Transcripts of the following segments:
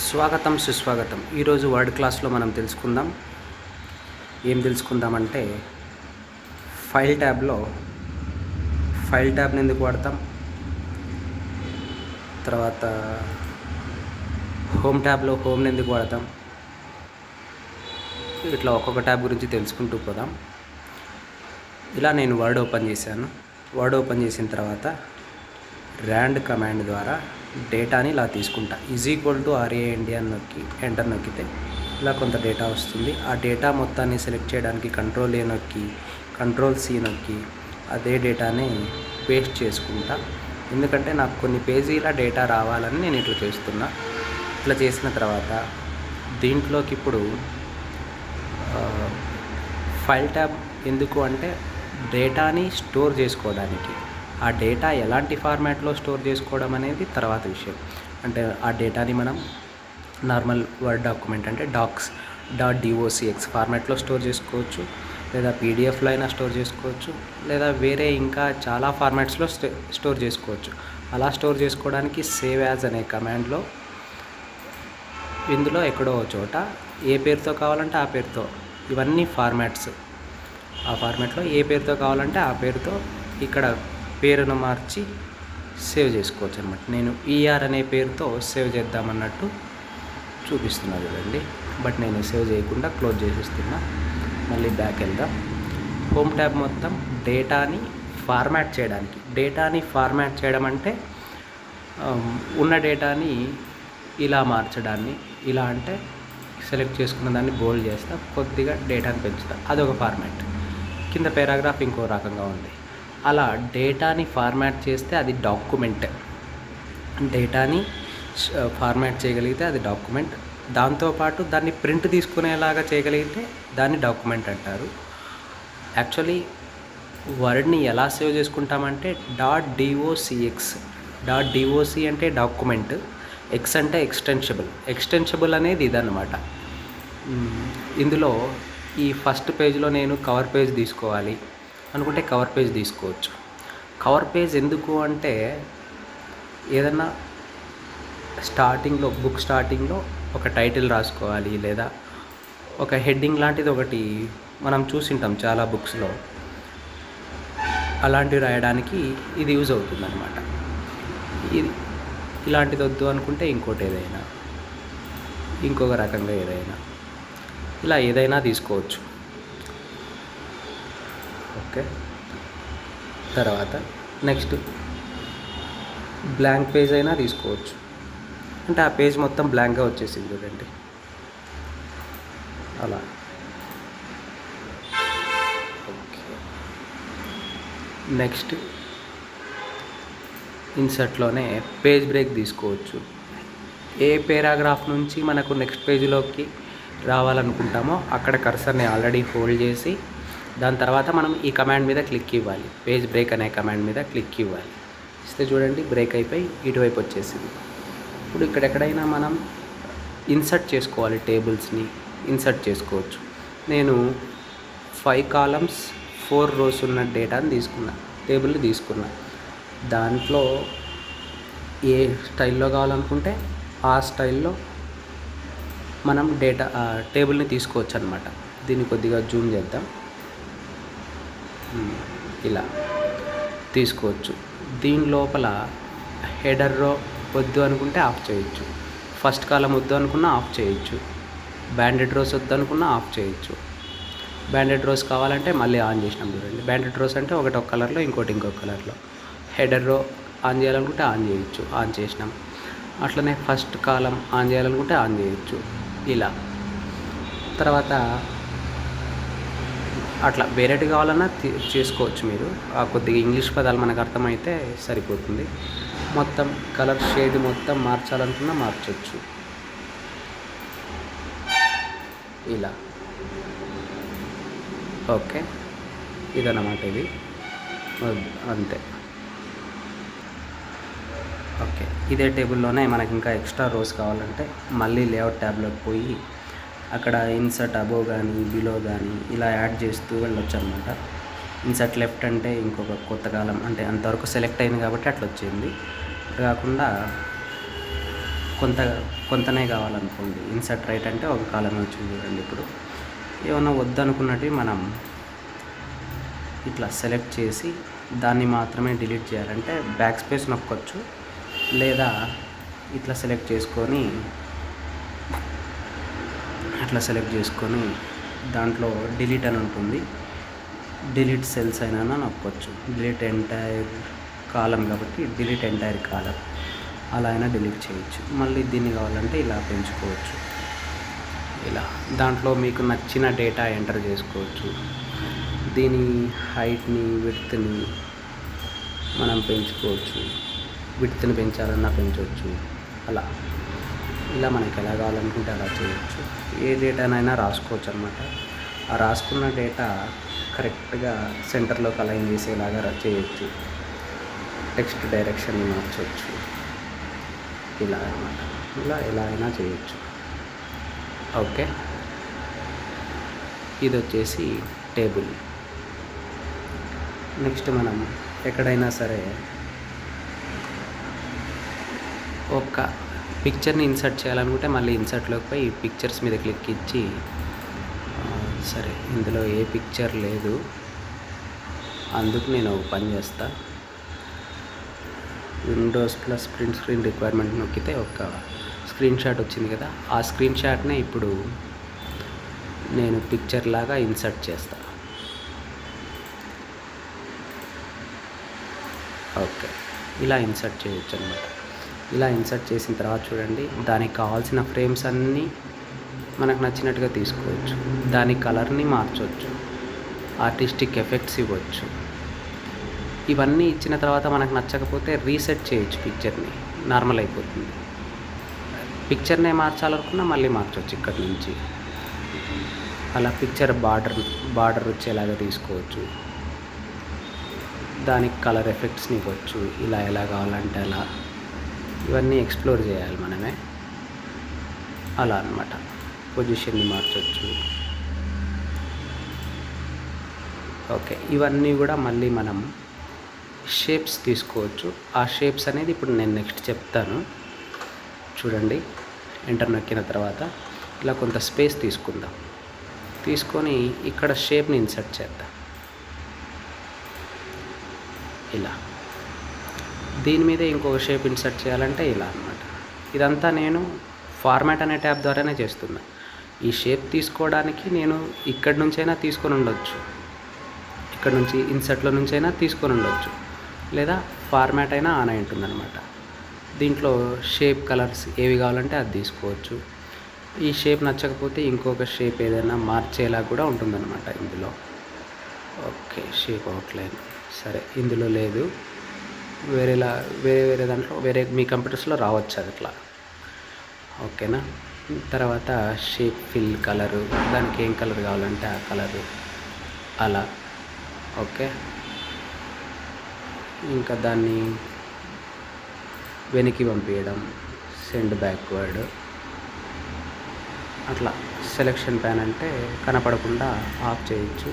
స్వాగతం సుస్వాగతం. ఈరోజు వర్డ్ క్లాస్లో మనం ఏం తెలుసుకుందామంటే ఫైల్ ట్యాబ్ని ఎందుకు వాడతాం, తర్వాత హోమ్ ట్యాబ్లో హోమ్ని ఎందుకు వాడతాం, ఇట్లా ఒక్కొక్క ట్యాబ్ గురించి తెలుసుకుంటూ పోదాం. ఇలా నేను వర్డ్ ఓపెన్ చేసిన తర్వాత ర్యాండ్ కమాండ్ ద్వారా డేటాని ఇలా తీసుకుంటా. =RAND అని నొక్కి ఎంటర్ నొక్కితే ఇలా కొంత డేటా వస్తుంది. ఆ డేటా మొత్తాన్ని సెలెక్ట్ చేయడానికి Ctrl+A నొక్కి Ctrl+C నొక్కి అదే డేటాని పేస్ట్ చేసుకుంటా. ఎందుకంటే నాకు కొన్ని పేజీల డేటా రావాలని నేను ఇట్లా చేస్తున్నా. ఇట్లా చేసిన తర్వాత దీంట్లోకి ఇప్పుడు ఫైల్ ట్యాబ్ ఎందుకు అంటే డేటాని స్టోర్ చేసుకోవడానికి. ఆ డేటా ఎలాంటి ఫార్మాట్లో స్టోర్ చేసుకోవడం అనేది తర్వాత విషయం. అంటే ఆ డేటాని మనం నార్మల్ వర్డ్ డాక్యుమెంట్ అంటే docs ఫార్మాట్లో స్టోర్ చేసుకోవచ్చు, లేదా పీడిఎఫ్లో అయినా స్టోర్ చేసుకోవచ్చు, లేదా వేరే ఇంకా చాలా ఫార్మాట్స్లో స్టోర్ చేసుకోవచ్చు. అలా స్టోర్ చేసుకోవడానికి సేవ్ యాజ్ అనే కమాండ్లో ఇందులో ఎక్కడో చోట ఏ పేరుతో కావాలంటే ఆ పేరుతో, ఇవన్నీ ఫార్మాట్స్, ఆ ఫార్మాట్లో ఏ పేరుతో కావాలంటే ఆ పేరుతో ఇక్కడ పేరును మార్చి సేవ్ చేసుకోవచ్చు అనమాట. నేను ER అనే పేరుతో సేవ్ చేద్దామన్నట్టు చూపిస్తున్నా చూడండి. బట్ నేను సేవ్ చేయకుండా క్లోజ్ చేసేస్తున్నా. మళ్ళీ బ్యాక్ వెళ్దాం. హోమ్ ట్యాబ్ మొత్తం డేటాని ఫార్మాట్ చేయడం అంటే ఉన్న డేటాని ఇలా మార్చడాన్ని. ఇలా అంటే సెలెక్ట్ చేసుకున్న దాన్ని బోల్డ్ చేస్తా, కొద్దిగా డేటాని పెంచుతా, అదొక ఫార్మాట్. కింద పారాగ్రాఫ్ ఇంకో రకంగా ఉంది. అలా డేటాని ఫార్మాట్ చేస్తే అది డాక్యుమెంట్. డేటాని ఫార్మాట్ చేయగలిగితే అది డాక్యుమెంట్. దాంతోపాటు దాన్ని ప్రింట్ తీసుకునేలాగా చేయగలిగితే దాన్ని డాక్యుమెంట్ అంటారు. యాక్చువల్లీ వర్డ్ని ఎలా సేవ్ చేసుకుంటామంటే .doc అంటే డాక్యుమెంట్, X అంటే ఎక్స్టెన్షబుల్ అనేది ఇదన్నమాట. ఇందులో ఈ ఫస్ట్ పేజ్లో నేను కవర్ పేజ్ తీసుకోవాలి అనుకుంటే కవర్ పేజ్ తీసుకోవచ్చు. కవర్ పేజ్ ఎందుకు అంటే ఏదన్నా బుక్ స్టార్టింగ్లో ఒక టైటిల్ రాసుకోవాలి, లేదా ఒక హెడ్డింగ్ లాంటిది ఒకటి మనం చూసింటాం చాలా బుక్స్లో, అలాంటివి రాయడానికి ఇది యూజ్ అవుతుంది అన్నమాట. ఇది ఇలాంటిది వద్దు అనుకుంటే ఇంకోటి ఏదైనా, ఇంకొక రకంగా ఏదైనా, ఇలా ఏదైనా తీసుకోవచ్చు. ఓకే, తర్వాత నెక్స్ట్ బ్లాంక్ పేజ్ అయినా తీసుకోవచ్చు. అంటే ఆ పేజ్ మొత్తం బ్లాంక్గా వచ్చేసింది చూడండి, అలా. ఓకే, నెక్స్ట్ ఇన్సర్ట్లోనే పేజ్ బ్రేక్ తీసుకోవచ్చు. ఏ పేరాగ్రాఫ్ నుంచి మనకు నెక్స్ట్ పేజీలోకి రావాలనుకుంటామో అక్కడ కర్సర్ని ఆల్రెడీ హోల్డ్ చేసి దాని తర్వాత మనం ఈ కమాండ్ మీద క్లిక్ ఇవ్వాలి. పేజ్ బ్రేక్ అనే కమాండ్ మీద క్లిక్ ఇవ్వాలి. ఇస్తే చూడండి బ్రేక్ అయిపోయి ఇటువైపు వచ్చేసింది. ఇప్పుడు ఇక్కడెక్కడైనా మనం ఇన్సర్ట్ చేసుకోవాలి, టేబుల్స్ని ఇన్సర్ట్ చేసుకోవచ్చు. నేను 5 కాలమ్స్ 4 రోస్ ఉన్న డేటాని టేబుల్ని తీసుకున్నా. దాంట్లో ఏ స్టైల్లో కావాలనుకుంటే ఆ స్టైల్లో మనం టేబుల్ని తీసుకోవచ్చు అనమాట. దీన్ని కొద్దిగా జూమ్ చేద్దాం. ఇలా తీసుకోవచ్చు. దీని లోపల హెడర్ రో వద్దు అనుకుంటే ఆఫ్ చేయొచ్చు, ఫస్ట్ కాలం వద్దు అనుకున్నా ఆఫ్ చేయొచ్చు, బ్యాండెడ్ రోస్ వద్దు అనుకున్నా ఆఫ్ చేయొచ్చు. బ్యాండెడ్ రోస్ కావాలంటే మళ్ళీ ఆన్ చేసినాం చూడండి. బ్యాండెడ్ రోస్ అంటే ఒకటి ఒక కలర్లో, ఇంకోటి ఇంకొక కలర్లో. హెడర్ రో ఆన్ చేయాలనుకుంటే ఆన్ చేయొచ్చు, ఆన్ చేసినాం. అట్లనే ఫస్ట్ కాలం ఆన్ చేయాలనుకుంటే ఆన్ చేయొచ్చు. ఇలా తర్వాత అట్లా వేరేటి కావాలన్నా చేసుకోవచ్చు మీరు. కొద్దిగా ఇంగ్లీష్ పదాలు మనకు అర్థమైతే సరిపోతుంది. మొత్తం కలర్ షేడ్ మొత్తం మార్చాలనుకున్నా మార్చవచ్చు. ఇలా ఓకే, ఇదన్నమాట ఇది. అంతే. ఓకే, ఇదే టేబుల్లోనే మనకి ఇంకా ఎక్స్ట్రా రోస్ కావాలంటే మళ్ళీ లేఅవుట్ ట్యాబ్లోకి పోయి అక్కడ ఇన్సర్ట్ అబోవ్ కానీ బిలో కానీ ఇలా యాడ్ చేస్తూ వెళ్ళొచ్చు అనమాట. ఇన్సర్ట్ లెఫ్ట్ అంటే ఇంకొక కొత్త కాలం, అంటే అంతవరకు సెలెక్ట్ అయింది కాబట్టి అట్లా వచ్చింది. కాకుండా కొంత కొంతనే కావాలనుకోండి, ఇన్సర్ట్ రైట్ అంటే ఒక కాలమే వచ్చింది చూడండి. ఇప్పుడు ఏమన్నా వద్దనుకున్నట్టు మనం ఇట్లా సెలెక్ట్ చేసి దాన్ని మాత్రమే డిలీట్ చేయాలంటే బ్యాక్ స్పేస్ నొక్కొచ్చు, లేదా ఇట్లా సెలెక్ట్ చేసుకొని దాంట్లో డిలీట్ అని ఉంటుంది, డిలీట్ సెల్స్ అయినా నొక్కొచ్చు. డిలీట్ ఎంటైర్ కాలం కాబట్టి డిలీట్ ఎంటైర్ కాలం అలా అయినా డిలీట్ చేయొచ్చు. మళ్ళీ దీన్ని కావాలంటే ఇలా పెంచుకోవచ్చు. ఇలా దాంట్లో మీకు నచ్చిన డేటా ఎంటర్ చేసుకోవచ్చు. దీని హైట్ని విడ్త్ని మనం పెంచుకోవచ్చు, విడ్త్ని పెంచాలన్నా పెంచవచ్చు. అలా ఇలా మనకి ఎలా కావాలనుకుంటే అలా చేయొచ్చు. ఏ డేటానైనా రాసుకోవచ్చు అనమాట. ఆ రాసుకున్న డేటా కరెక్ట్గా సెంటర్లోకి అలైన్ చేసేలాగా చేయొచ్చు. టెక్స్ట్ డైరెక్షన్ని మార్చవచ్చు. ఇలా అనమాట. ఇలా ఎలా అయినా చేయొచ్చు. ఓకే, ఇది వచ్చేసి టేబుల్. నెక్స్ట్ మనం ఎక్కడైనా సరే ఒక పిక్చర్ని ఇన్సర్ట్ చేయాలనుకుంటే మళ్ళీ ఇన్సర్ట్లోకి పోయి పిక్చర్స్ మీద క్లిక్ ఇచ్చి, సరే ఇందులో ఏ పిక్చర్ లేదు అందుకు నేను పని చేస్తా. Windows plus print screen requirement నొక్కితే ఒక స్క్రీన్ షాట్ వచ్చింది కదా, ఆ స్క్రీన్ షాట్నే ఇప్పుడు నేను పిక్చర్ లాగా ఇన్సర్ట్ చేస్తా. ఓకే, ఇలా ఇన్సర్ట్ చేయొచ్చు అనమాట. ఇలా ఇన్సర్ట్ చేసిన తర్వాత చూడండి, దానికి కావాల్సిన ఫ్రేమ్స్ అన్నీ మనకు నచ్చినట్టుగా తీసుకోవచ్చు. దాని కలర్ని మార్చవచ్చు, ఆర్టిస్టిక్ ఎఫెక్ట్స్ ఇవ్వచ్చు. ఇవన్నీ ఇచ్చిన తర్వాత మనకు నచ్చకపోతే రీసెట్ చేయొచ్చు, పిక్చర్ని నార్మల్ అయిపోతుంది. పిక్చర్నే మార్చాలనుకున్నా మళ్ళీ మార్చవచ్చు ఇక్కడి నుంచి. అలా పిక్చర్ బార్డర్ వచ్చేలాగా తీసుకోవచ్చు. దానికి కలర్ ఎఫెక్ట్స్ని ఇవ్వచ్చు. ఇలా ఎలా కావాలంటే అలా. ఇవన్నీ ఎక్స్ప్లోర్ చేయాలి మనమే. అలా అన్నమాట. పొజిషన్ని మార్చవచ్చు. ఓకే, ఇవన్నీ కూడా మళ్ళీ మనం షేప్స్ తీసుకోవచ్చు. ఆ షేప్స్ అనేది ఇప్పుడు నేను నెక్స్ట్ చెప్తాను. చూడండి, ఎంటర్ నొక్కిన తర్వాత ఇలా కొంత స్పేస్ తీసుకుందాం. తీసుకొని ఇక్కడ షేప్ని ఇన్సర్ట్ చేద్దాం. ఇలా దీని మీద ఇంకొక షేప్ ఇన్సర్ట్ చేయాలంటే ఇలా అన్నమాట. ఇదంతా నేను ఫార్మాట్ అనే ట్యాబ్ ద్వారానే చేస్తున్నా. ఈ షేప్ తీసుకోవడానికి నేను ఇక్కడి నుంచైనా తీసుకొని ఉండొచ్చు, ఇక్కడ నుంచి ఇన్సర్ట్లో నుంచైనా తీసుకొని ఉండొచ్చు, లేదా ఫార్మాట్ అయినా ఆన్ అయి ఉంటుందన్నమాట. దీంట్లో షేప్ కలర్స్ ఏవి కావాలంటే అది తీసుకోవచ్చు. ఈ షేప్ నచ్చకపోతే ఇంకొక షేప్ ఏదైనా మార్చేలా కూడా ఉంటుందన్నమాట ఇందులో. ఓకే, షేప్ అవుట్లైన్ సరే ఇందులో లేదు, వేరే దాంట్లో మీ కంప్యూటర్స్లో రావచ్చు అది అట్లా. ఓకేనా. తర్వాత షేప్ ఫిల్ కలరు, దానికి ఏం కలర్ కావాలంటే ఆ కలరు అలా. ఓకే, ఇంకా దాన్ని వెనక్కి పంపించడం, సెండ్ బ్యాక్వర్డ్ అట్లా. సెలెక్షన్ ప్యాన్ అంటే కనపడకుండా ఆఫ్ చేయొచ్చు,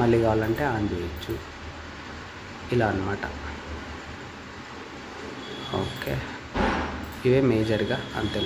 మళ్ళీ కావాలంటే ఆన్ చేయొచ్చు. ఇలా అన్నమాట. ఓకే, ఇవే మేజర్గా అంతే.